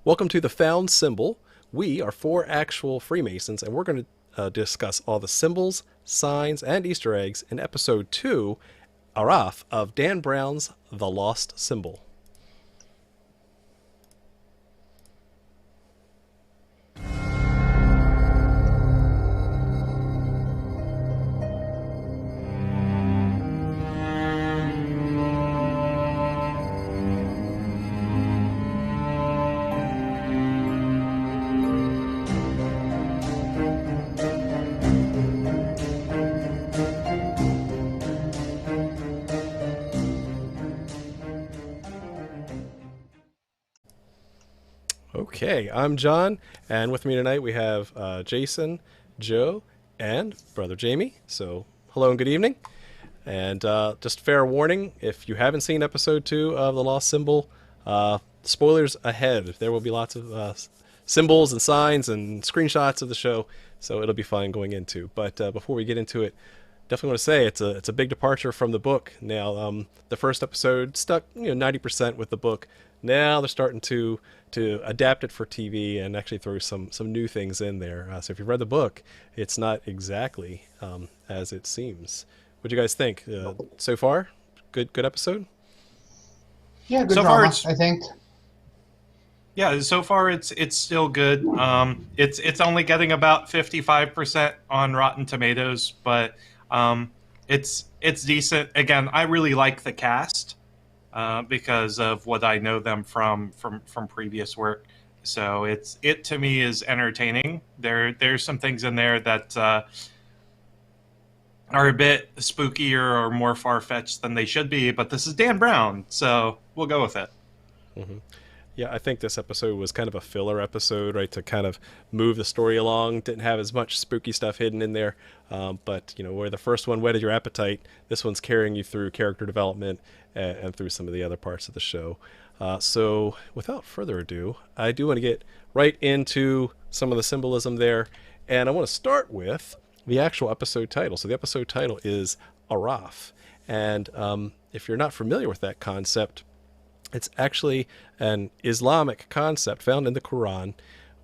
Welcome to the Found Symbol. We are four actual Freemasons, and we're going to discuss all the symbols, signs, and Easter eggs in episode 2, Araf, of Dan Brown's The Lost Symbol. Okay, I'm John, and with me tonight we have Jason, Joe, and Brother Jamie. So, hello and good evening. And just fair warning, if you haven't seen episode 2 of The Lost Symbol, spoilers ahead. There will be lots of symbols and signs and screenshots of the show, so it'll be fine going into. But before we get into it, definitely want to say it's a big departure from the book. Now, the first episode stuck 90% with the book. Now they're starting to adapt it for TV and actually throw some new things in there. So if you've read the book, it's not exactly as it seems. What do you guys think so far? Good episode. Yeah, good So drama, far it's I think. Yeah, so far it's still good. It's only getting about 55% on Rotten Tomatoes, but it's decent. Again, I really like the cast because of what I know them from previous work. So it to me is entertaining. There's some things in there that are a bit spookier or more far-fetched than they should be, but this is Dan Brown, so we'll go with it. Mm-hmm. Yeah, I think this episode was kind of a filler episode, right, to kind of move the story along. Didn't have as much spooky stuff hidden in there, but where the first one whetted your appetite, this one's carrying you through character development and through some of the other parts of the show. So without further ado, I do want to get right into some of the symbolism there, and I want to start with the actual episode title. So the episode title is Araf, and if you're not familiar with that concept, it's actually an Islamic concept found in the Quran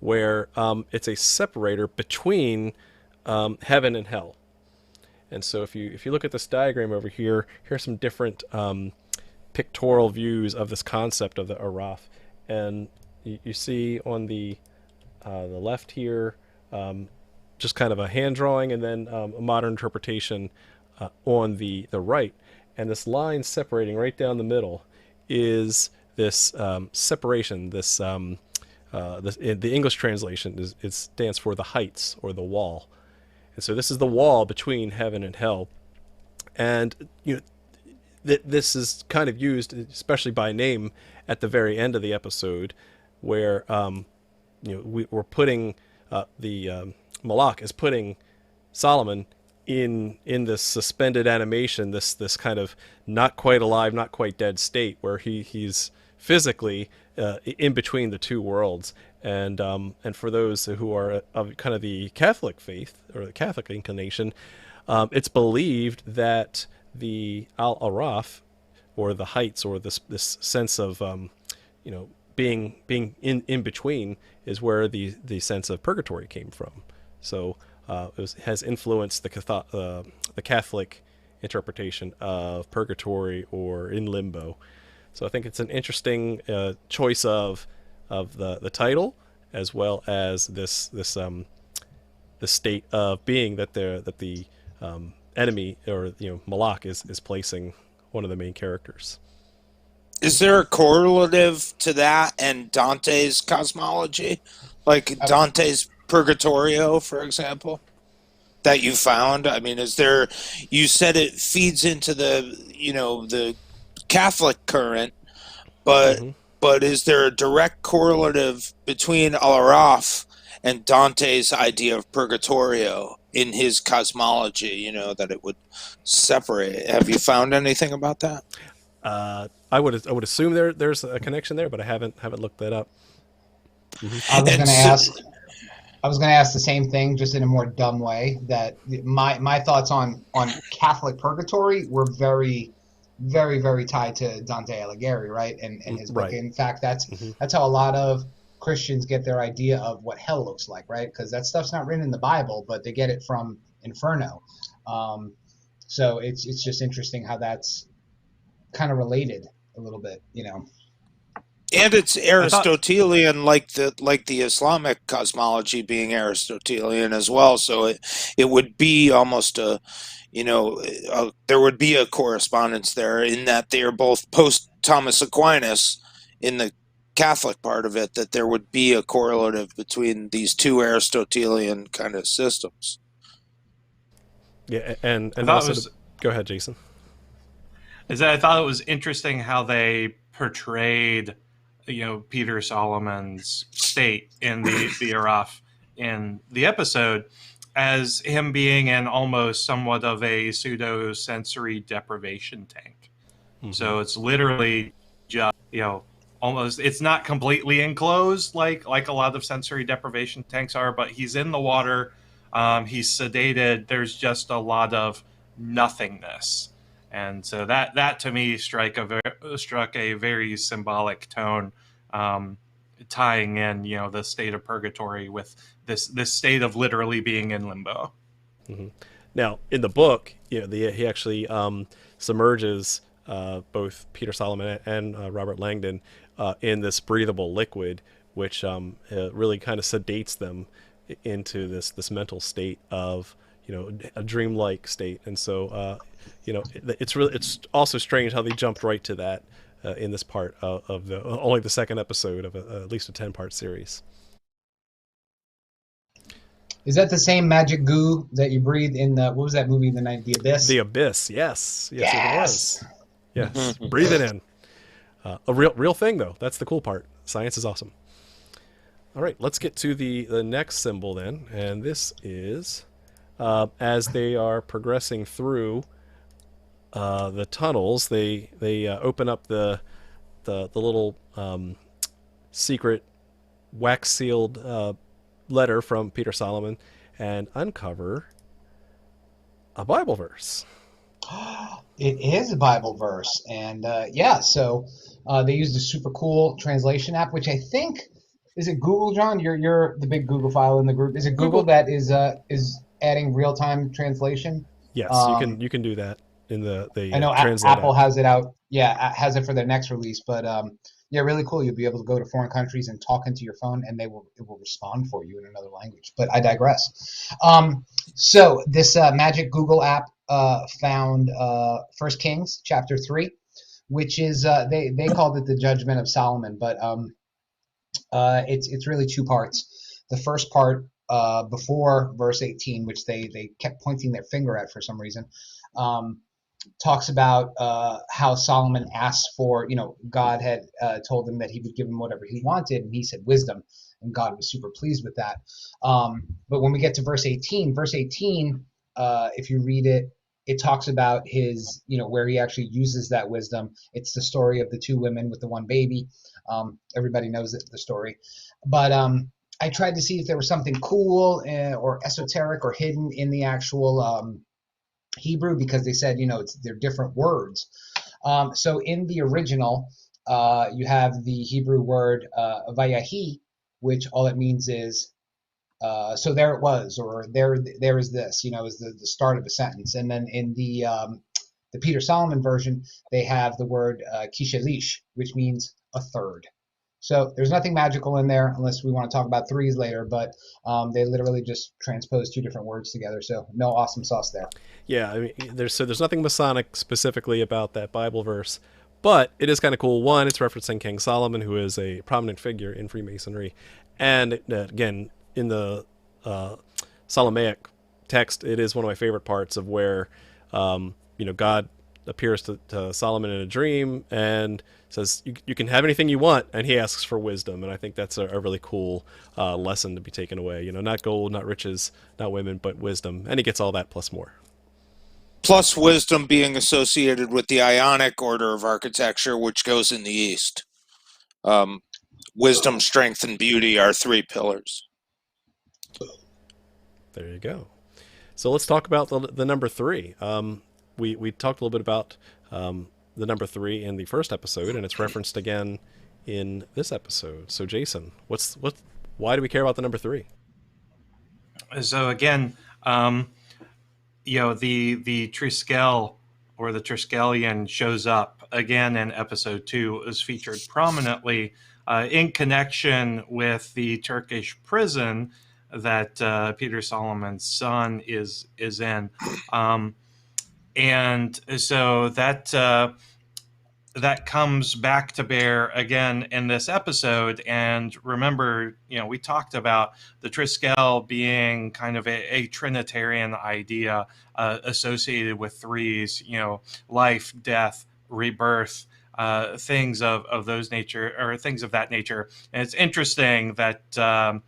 where it's a separator between heaven and hell. And so if you look at this diagram over here, here's some different pictorial views of this concept of the Araf. And you see on the left here just kind of a hand drawing, and then a modern interpretation on the right. And this line separating right down the middle is this separation. This in the English translation it stands for the heights or the wall, and so this is the wall between heaven and hell. And this is kind of used, especially by name, at the very end of the episode, where we're putting the Malak is putting Solomon in this suspended animation, this kind of not quite alive, not quite dead state, where he's physically in between the two worlds. And for those who are of kind of the Catholic faith or the Catholic inclination, it's believed that the Al-Araf, or the heights, or this sense of being in between, is where the sense of purgatory came from. So has influenced the Catholic interpretation of purgatory or in limbo. So I think it's an interesting choice of the title, as well as this the state of being that the enemy, or Malak, is placing one of the main characters. Is there a correlative to that and Dante's cosmology, like Dante's Purgatorio, for example, that you found? I mean, is there? You said it feeds into the Catholic current, but is there a direct correlative between Al-Araf and Dante's idea of Purgatorio in his cosmology? That it would separate. Have you found anything about that? I would assume there's a connection there, but I haven't looked that up. Mm-hmm. I was going to ask the same thing, just in a more dumb way. That my thoughts on Catholic purgatory were very, very, very tied to Dante Alighieri, right? And his book. Right. In fact, that's how a lot of Christians get their idea of what hell looks like, right? Because that stuff's not written in the Bible, but they get it from Inferno. So it's just interesting how that's kind of related a little bit, you know. And it's I thought Aristotelian, like the Islamic cosmology being Aristotelian as well. So it would be almost there would be a correspondence there in that they are both post Thomas Aquinas in the Catholic part of it. That there would be a correlative between these two Aristotelian kind of systems. Yeah, and thought also it was go ahead, Jason. is that I thought it was interesting how they portrayed, Peter Solomon's state in the Araf in the episode as him being in almost somewhat of a pseudo sensory deprivation tank. Mm-hmm. So it's literally just almost, it's not completely enclosed like a lot of sensory deprivation tanks are, but he's in the water. He's sedated. There's just a lot of nothingness. And so that to me struck a very symbolic tone, tying in the state of purgatory with this state of literally being in limbo. Mm-hmm. Now in the book, he actually submerges both Peter Solomon and Robert Langdon in this breathable liquid, which really kind of sedates them into this mental state of a dreamlike state. And so it's also strange how they jumped right to that in this part of the only the second episode of at least a 10-part series. Is that the same magic goo that you breathe in what was that movie in the night, The Abyss? The Abyss, yes, it was. Yes, Mm-hmm. breathe it in. A real thing though. That's the cool part. Science is awesome. All right, let's get to the next symbol then, and this is as they are progressing through the tunnels, they open up the little secret wax sealed letter from Peter Solomon and uncover a Bible verse. It is a Bible verse, and so they used a super cool translation app, which I think is it Google, John? You're the big Google file in the group. Is it Google that is adding real time translation? Yes, you can do that in the I know Apple has it out. Yeah, has it for their next release, but really cool. You'll be able to go to foreign countries and talk into your phone, and it will respond for you in another language. But I digress. So this magic Google app found 1 Kings chapter 3, which is they called it the Judgment of Solomon, but it's really two parts. The first part before verse 18, which they kept pointing their finger at for some reason, talks about how Solomon asked for, God had told him that he would give him whatever he wanted, and he said wisdom, and God was super pleased with that. But when we get to verse 18, if you read it, it talks about his, where he actually uses that wisdom. It's the story of the two women with the one baby. Everybody knows the story. But I tried to see if there was something cool or esoteric or hidden in the actual Hebrew, because they said, they're different words. So in the original, you have the Hebrew word vayahi, which all it means is so there it was, or there is this, is the start of a sentence. And then in the Peter Solomon version, they have the word kishelish, which means a third. So there's nothing magical in there, unless we want to talk about threes later, but they literally just transpose two different words together. So no awesome sauce there. Yeah, I mean, there's nothing Masonic specifically about that Bible verse, but it is kind of cool. One, it's referencing King Solomon, who is a prominent figure in Freemasonry, and again, in the Solomaic text, it is one of my favorite parts of where God appears to Solomon in a dream and says, you can have anything you want, and he asks for wisdom. And I think that's a really cool lesson to be taken away. Not gold, not riches, not women, but wisdom. And he gets all that plus more. Plus wisdom being associated with the Ionic order of architecture, which goes in the east. Wisdom, strength, and beauty are three pillars. There you go. So let's talk about the number 3. We talked a little bit about the number 3 in the first episode, and it's referenced again in this episode. So Jason, why do we care about the number 3? So again, the Triskel or the Triskelion shows up again in episode 2, is featured prominently in connection with the Turkish prison that Peter Solomon's son is in. And so that comes back to bear again in this episode. And remember, we talked about the Triskel being kind of a Trinitarian idea associated with threes, life, death, rebirth, things of those nature, or things of that nature. And it's interesting that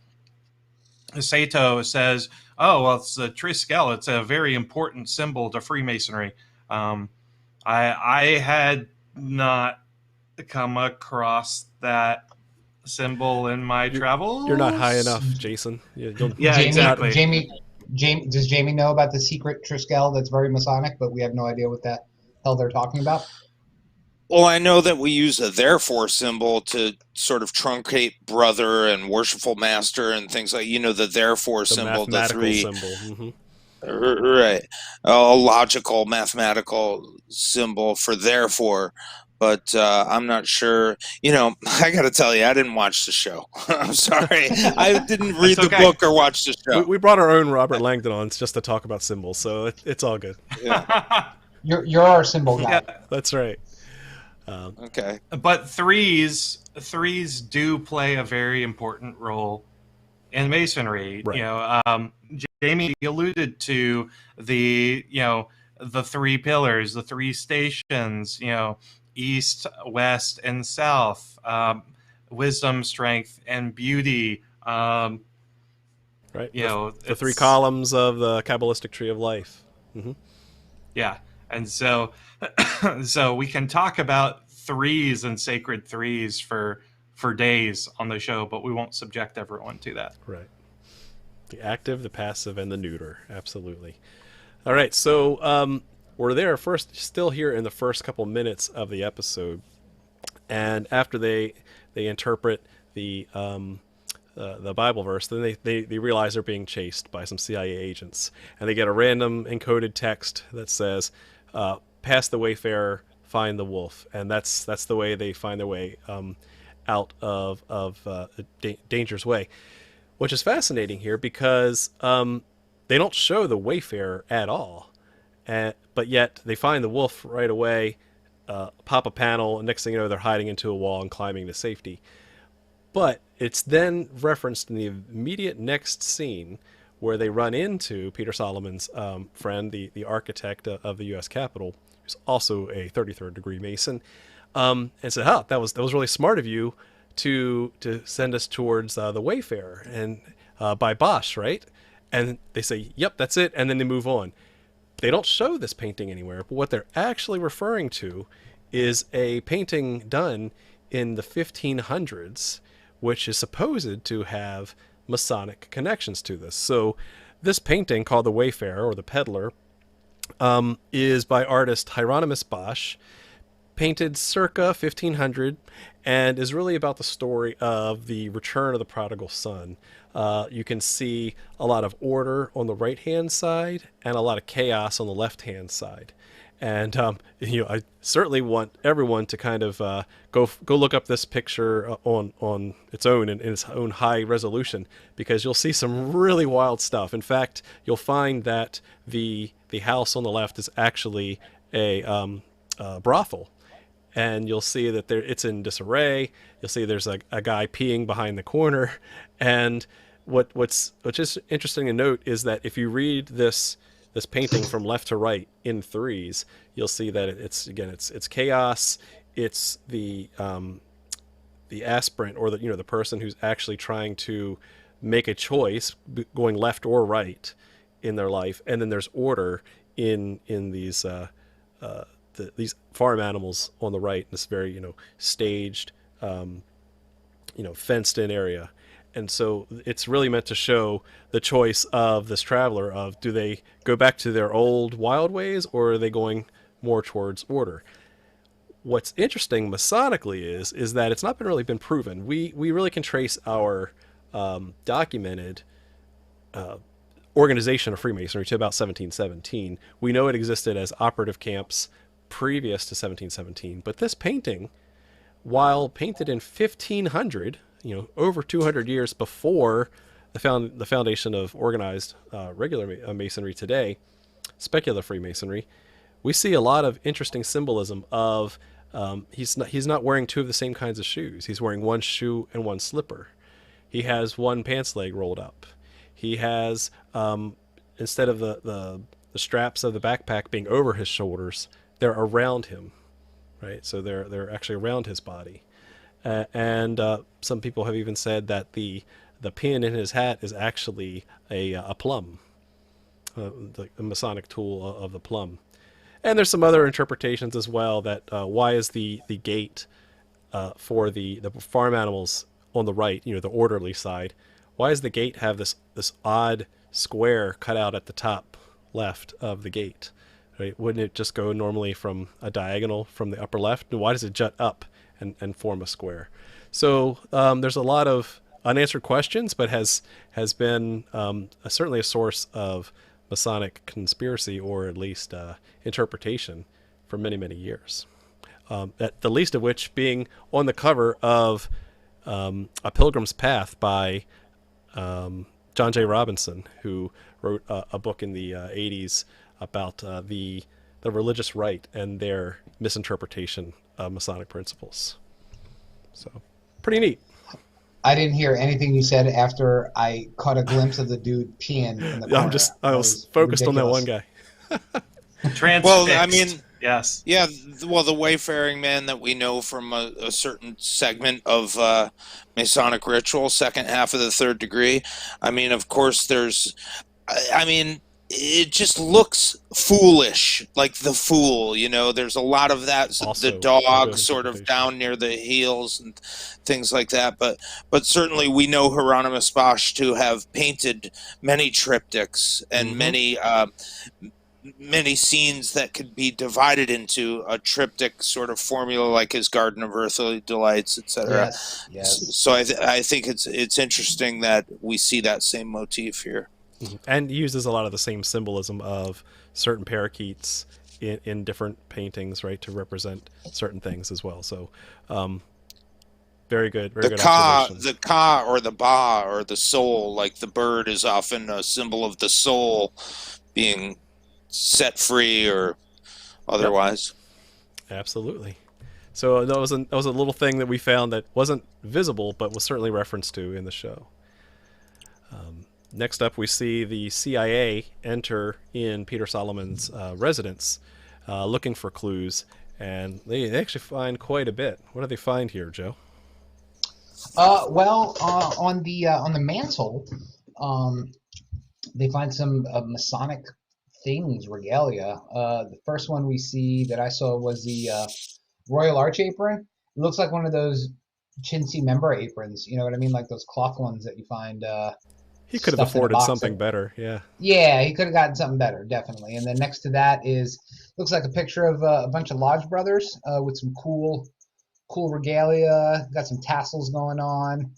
Sato says, "Oh, well, it's the Triskel. It's a very important symbol to Freemasonry." I had not come across that symbol in my travels. You're not high enough, Jason. Yeah, Jamie, exactly. Does Jamie know about the secret Triskel that's very Masonic, but we have no idea what the hell they're talking about? Well, I know that we use a therefore symbol to sort of truncate brother and worshipful master and things like, the therefore The symbol, the mathematical 3. symbol. Right. A logical, mathematical symbol for therefore. But I'm not sure. I got to tell you, I didn't watch the show. I'm sorry. I didn't read the book or watch the show. We brought our own Robert Langdon on just to talk about symbols, so it's all good. Yeah. You're our symbol guy. Yeah. That's right. Okay. But threes do play a very important role in Masonry. Right. Jamie alluded to the 3 pillars, the 3 stations, east, west, and south, wisdom, strength, and beauty. Right. The 3 it's- columns of the Kabbalistic tree of life. Yeah. And so we can talk about threes and sacred threes for days on the show, but we won't subject everyone to that. Right. The active, the passive, and the neuter. Absolutely. All right. So we're still here in the first couple minutes of the episode, and after they interpret the Bible verse, then they realize they're being chased by some CIA agents, and they get a random encoded text that says, "Pass the Wayfarer, find the wolf," and that's the way they find their way out of danger's way, which is fascinating here because they don't show the Wayfarer at all, but yet they find the wolf right away, pop a panel, and next thing you know, they're hiding into a wall and climbing to safety. But it's then referenced in the immediate next scene where they run into Peter Solomon's friend, the architect of the U.S. Capitol, who's also a 33rd degree Mason, and said, "Oh, that was really smart of you to send us towards the Wayfarer and by Bosch, right?" And they say, "Yep, that's it," and then they move on. They don't show this painting anywhere, but what they're actually referring to is a painting done in the 1500s, which is supposed to have Masonic connections to this. So this painting, called the Wayfarer or the Peddler, is by artist Hieronymus Bosch, painted circa 1500, and is really about the story of the return of the prodigal son. You can see a lot of order on the right-hand side and a lot of chaos on the left-hand side. And I certainly want everyone to kind of go look up this picture on its own in its own high resolution, because you'll see some really wild stuff. In fact, you'll find that the house on the left is actually a brothel, and you'll see that it's in disarray. You'll see there's a guy peeing behind the corner, and what's just interesting to note is that if you read this painting from left to right in threes, you'll see that it's chaos. It's the aspirant, or the person who's actually trying to make a choice going left or right in their life, and then there's order in these these farm animals on the right in this very staged fenced in area. And so it's really meant to show the choice of this traveler of, do they go back to their old wild ways, or are they going more towards order? what's interesting Masonically is that it's not really been proven. We really can trace our documented organization of Freemasonry to about 1717. We know it existed as operative camps previous to 1717, but this painting, while painted in 1500, over 200 years before the foundation of organized regular Masonry today, speculative Freemasonry, we see a lot of interesting symbolism of he's not wearing two of the same kinds of shoes. He's wearing one shoe and one slipper. He has one pants leg rolled up. He has instead of the straps of the backpack being over his shoulders, they're around him, right? So they're actually around his body. And some people have even said that the pin in his hat is actually a plum, the Masonic tool of the plum. And there's some other interpretations as well that why is the gate for the farm animals on the right, the orderly side, why does the gate have this odd square cut out at the top left of the gate? Right? Wouldn't it just go normally from a diagonal from the upper left? And why does it jut up and form a square? So there's a lot of unanswered questions, but has been certainly a source of Masonic conspiracy, or at least interpretation, for many, many years. At the least of which being on the cover of A Pilgrim's Path by John J. Robinson, who wrote a book in the 80s about the religious right and their misinterpretation of Masonic principles. So, pretty neat. I didn't hear anything you said after I caught a glimpse of the dude peeing in the corner. I was focused ridiculous. on that one guy. Transfixed. Well, I mean, yes. Yeah, well, the Wayfaring man that we know from a certain segment of Masonic ritual, second half of the third degree. I mean, of course, it just looks foolish, like the fool, there's a lot of that, Also, the dog sort of down near the heels and things like that, but certainly we know Hieronymus Bosch to have painted many triptychs and many scenes that could be divided into a triptych sort of formula, like his Garden of Earthly Delights, etc. Yes. So I think it's interesting that we see that same motif here. And uses a lot of the same symbolism of certain parakeets in different paintings, right, to represent certain things as well. So, very good. Very good observation. The ka or the ba or the soul, like the bird, is often a symbol of the soul being set free or otherwise. Yep. Absolutely. So that was a little thing that we found that wasn't visible, but was certainly referenced to in the show. Next up, we see the CIA enter in Peter Solomon's residence, looking for clues, and they actually find quite a bit. What do they find here, Joe? On the mantle, they find some Masonic things, regalia. The first one we see that I saw was the Royal Arch apron. It looks like one of those chintzy member aprons. You know what I mean, like those cloth ones that you find. He could have afforded something better, yeah. Yeah, he could have gotten something better, definitely. And then next to that looks like a picture of a bunch of Lodge brothers with some cool regalia. Got some tassels going on.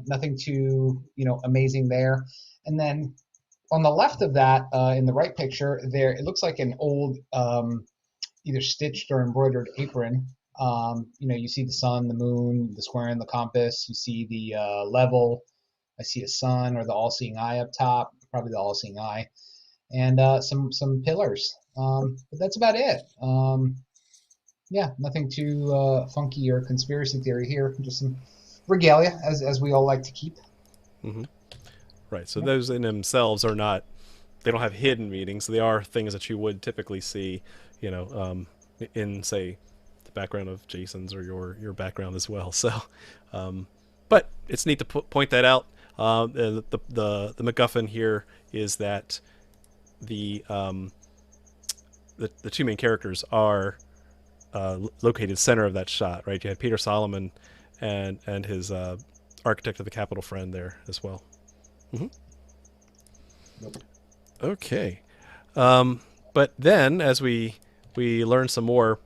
Nothing too, amazing there. And then on the left of that, in the right picture, there it looks like an old either stitched or embroidered apron. You see the sun, the moon, the square and the compass. You see the level. I see a sun or the all-seeing eye up top, probably the all-seeing eye, and some pillars. But that's about it. Nothing too funky or conspiracy theory here. Just some regalia, as we all like to keep. Mm-hmm. Right. So those in themselves are not. They don't have hidden meanings. They are things that you would typically see, in say the background of Jason's or your background as well. So, but it's neat to point that out. The MacGuffin here is that the two main characters are located center of that shot, right? You had Peter Solomon and his architect of the Capitol friend there as well. Mm-hmm. Nope. Okay, but then as we learn some more,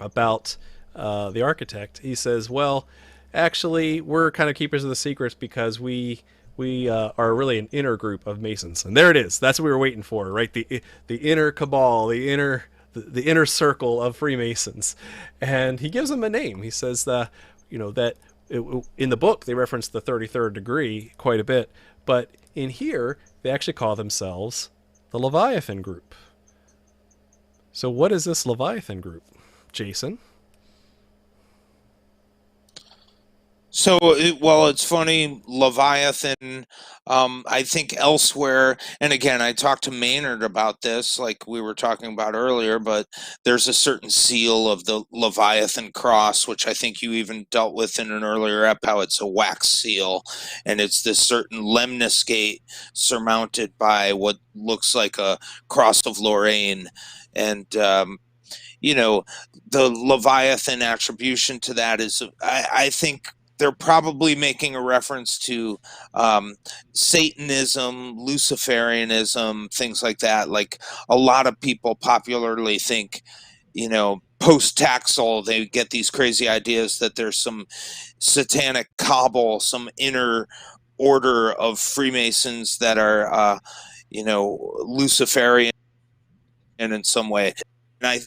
about the architect. He says, well, actually, we're kind of keepers of the secrets because we are really an inner group of Masons. And there it is. That's what we were waiting for, right? The inner cabal, the inner circle of Freemasons. And he gives them a name. He says that in the book they reference the 33rd degree quite a bit, but in here they actually call themselves the Leviathan group. So what is this Leviathan group, Jason? So, it's funny, Leviathan, I think elsewhere, and again, I talked to Maynard about this, like we were talking about earlier, but there's a certain seal of the Leviathan cross, which I think you even dealt with in an earlier ep, how it's a wax seal, and it's this certain lemniscate surmounted by what looks like a cross of Lorraine, and the Leviathan attribution to that is, I think, they're probably making a reference to Satanism, Luciferianism, things like that. Like a lot of people popularly think, post-Taxel, they get these crazy ideas that there's some satanic cabal, some inner order of Freemasons that are, Luciferian in some way. And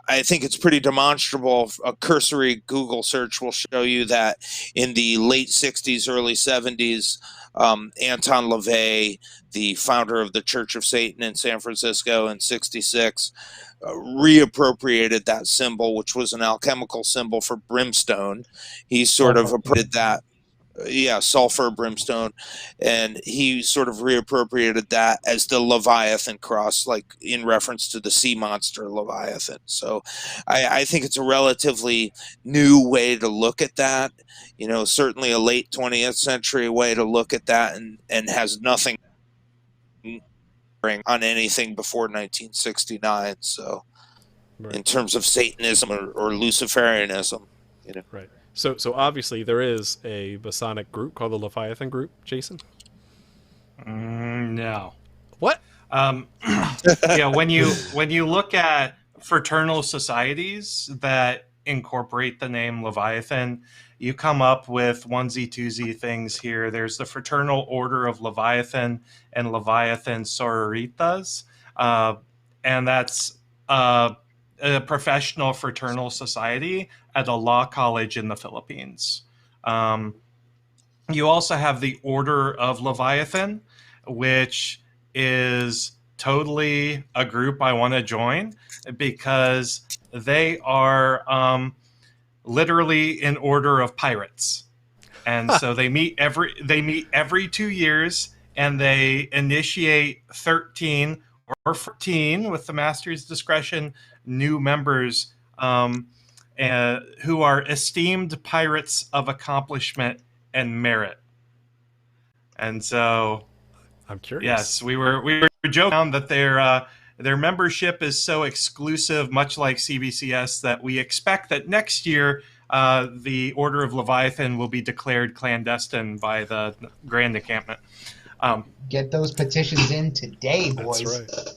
I think it's pretty demonstrable. A cursory Google search will show you that in the late 60s, early 70s, Anton LaVey, the founder of the Church of Satan in San Francisco in 66, reappropriated that symbol, which was an alchemical symbol for brimstone. He sort of appropriated that. Yeah, sulfur, brimstone, and he sort of reappropriated that as the Leviathan cross, like in reference to the sea monster Leviathan. So I think it's a relatively new way to look at that, certainly a late 20th century way to look at that, and has nothing on anything before 1969. So Right. in terms of Satanism or Luciferianism, Right. So obviously there is a Masonic group called the Leviathan group, Jason? No. What? Yeah, when you look at fraternal societies that incorporate the name Leviathan, you come up with onesie twosie things here. There's the Fraternal Order of Leviathan and Leviathan Sororitas, and that's a professional fraternal society at a law college in the Philippines. You also have the Order of Leviathan, which is totally a group I want to join because they are literally an order of pirates. And so they meet every 2 years, and they initiate 13 or 14 with the master's discretion new members who are esteemed pirates of accomplishment and merit. And so, I'm curious. yes, we were joking that their membership is so exclusive, much like CBCS, that we expect that next year the Order of Leviathan will be declared clandestine by the Grand Encampment. Get those petitions in today, boys. That's right.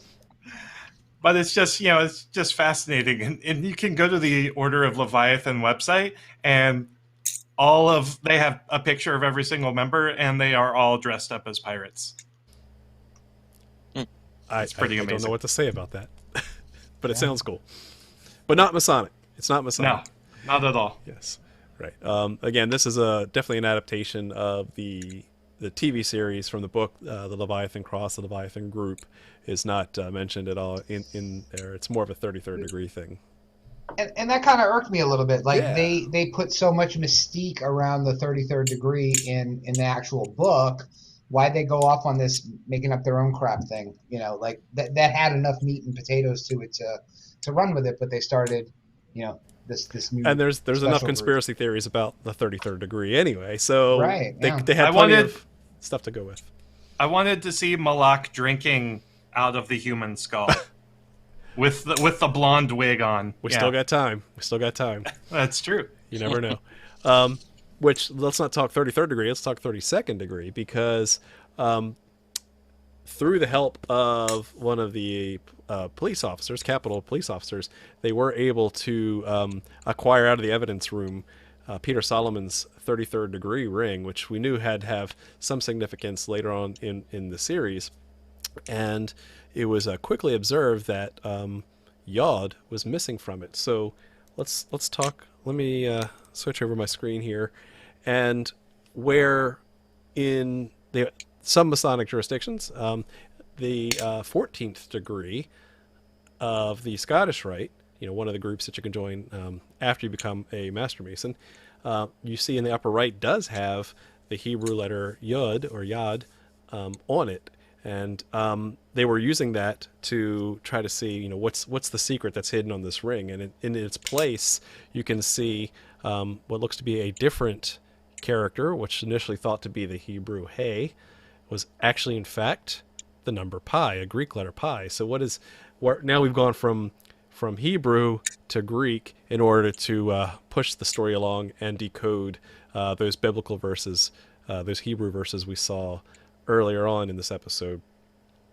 But it's just fascinating, and you can go to the Order of Leviathan website, and they have a picture of every single member, and they are all dressed up as pirates. It's pretty amazing. I don't know what to say about that, but it sounds cool. But not Masonic. It's not Masonic. No, not at all. Yes, right. Again, this is definitely an adaptation of the TV series from the book. The Leviathan Cross, the Leviathan Group is not mentioned at all in there. It's more of a 33rd degree thing. And that kind of irked me a little bit. Like Yeah. they put so much mystique around the 33rd degree in the actual book. Why'd they go off on this making up their own crap thing? Like that had enough meat and potatoes to it to run with it, but they started, this new. And there's enough special conspiracy theories about the 33rd degree anyway. So Right, yeah. they had plenty of stuff to go with. I wanted to see Malak drinking out of the human skull with the blonde wig on. We still got time. That's true. You never know. Which, let's not talk 33rd degree, let's talk 32nd degree, because through the help of one of the police officers, Capitol police officers, they were able to acquire out of the evidence room Peter Solomon's 33rd degree ring, which we knew had to have some significance later on in the series. And it was quickly observed that Yod was missing from it. So let's talk. Let me switch over my screen here, and where in some Masonic jurisdictions, the 14th degree of the Scottish Rite, one of the groups that you can join after you become a Master Mason, you see in the upper right does have the Hebrew letter Yod or Yod on it. And they were using that to try to see, what's the secret that's hidden on this ring. And in its place, you can see what looks to be a different character, which initially thought to be the Hebrew He, was actually, in fact, the number pi, a Greek letter pi. So now we've gone from Hebrew to Greek in order to push the story along and decode those biblical verses, those Hebrew verses we saw earlier on in this episode.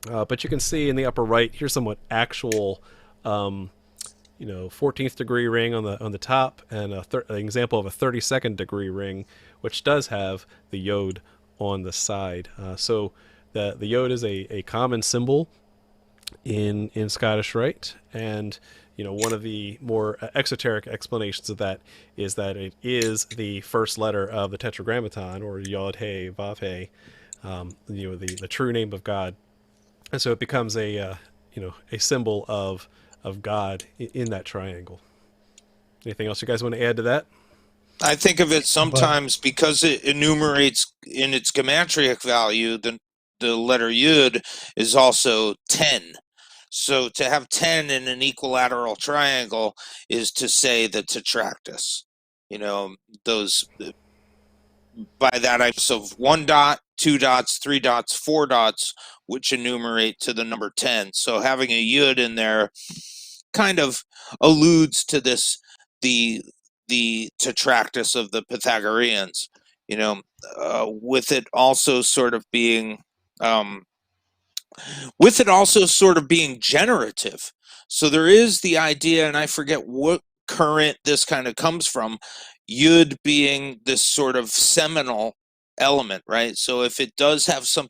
But you can see in the upper right, here's somewhat actual 14th degree ring on the top, and an example of a 32nd degree ring, which does have the Yod on the side. So the Yod is a common symbol in Scottish Rite, and one of the more exoteric explanations of that is that it is the first letter of the Tetragrammaton, or Yod He Vav He, the true name of God, and so it becomes a symbol of God in that triangle. Anything else you guys want to add to that? I think of it sometimes because it enumerates in its gematria value, the letter Yud is also 10. So to have 10 in an equilateral triangle is to say the tetractys. Those, by that I so 1 dot, 2 dots, 3 dots, 4 dots, which enumerate to the number 10. So having a Yud in there kind of alludes to this, the tetractys of the Pythagoreans, with it also sort of being generative. So there is the idea, and I forget what current this kind of comes from, Yud being this sort of seminal element, right? So if it does have something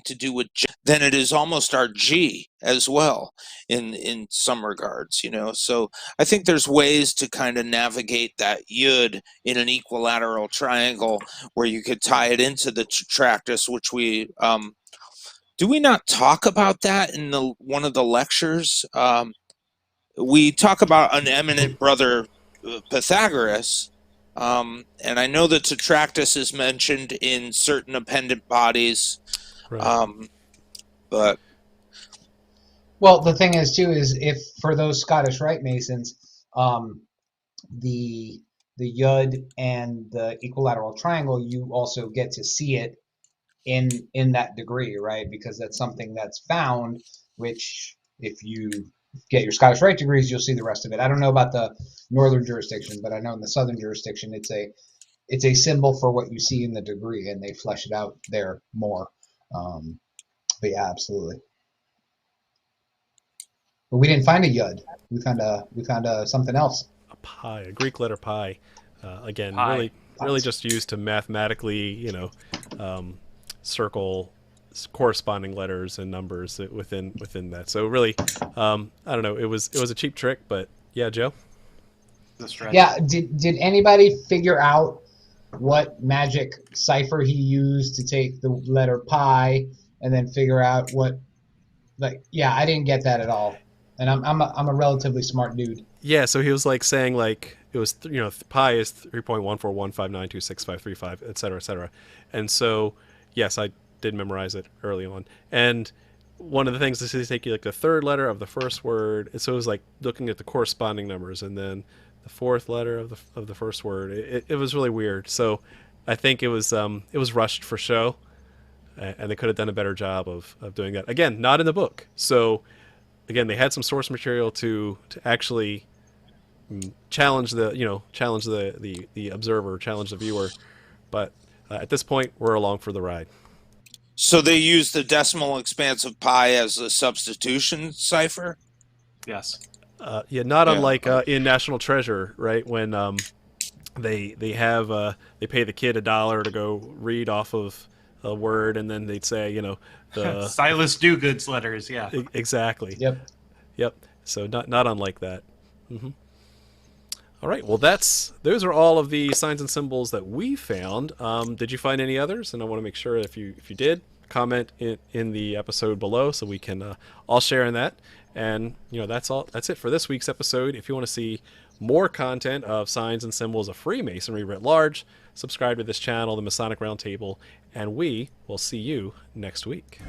to do with G, then it is almost our G as well in some regards, So I think there's ways to kind of navigate that Yud in an equilateral triangle where you could tie it into the tetractys, which we do we not talk about that in one of the lectures? We talk about an eminent brother, Pythagoras, and I know that tetractys is mentioned in certain appendant bodies. Right. But well, the thing is too is if for those Scottish Rite Masons, the Yud and the equilateral triangle, you also get to see it in that degree, right? Because that's something that's found, which if you get your Scottish Rite degrees, you'll see the rest of it. I don't know about the northern jurisdiction, but I know in the southern jurisdiction, it's a symbol for what you see in the degree, and they flesh it out there more. But yeah, absolutely. But we didn't find a Yud. We found a something else. A pi, a Greek letter pi. Again, Pi. really just used to mathematically, circle corresponding letters and numbers within that. So really, I don't know. It was a cheap trick, but yeah, Joe. Yeah. Did anybody figure out what magic cipher he used to take the letter pi and then figure out what? Yeah, I didn't get that at all. And I'm a relatively smart dude. Yeah, so he was saying it was pi is 3.14159265535, et cetera, and so yes, I did memorize it early on. And one of the things is to take you the third letter of the first word, and so it was looking at the corresponding numbers, and then the fourth letter of the first word. It was really weird. So I think it was rushed for show, and they could have done a better job of doing that. Again, not in the book. So again, they had some source material to actually challenge the observer, challenge the viewer. But at this point, we're along for the ride. So they use the decimal expanse of pi as a substitution cipher? Yes. Yeah, not Yeah. unlike in National Treasure, right? When they have they pay the kid $1 to go read off of a word, and then they'd say, the Silas Dogood's letters, yeah. exactly. Yep. Yep. So not unlike that. All right. Well, those are all of the signs and symbols that we found. Did you find any others? And I want to make sure if you did, comment in the episode below so we can all share in that. And that's all. That's it for this week's episode. If you want to see more content of signs and symbols of Freemasonry writ large, subscribe to this channel, the Masonic Roundtable, and we will see you next week.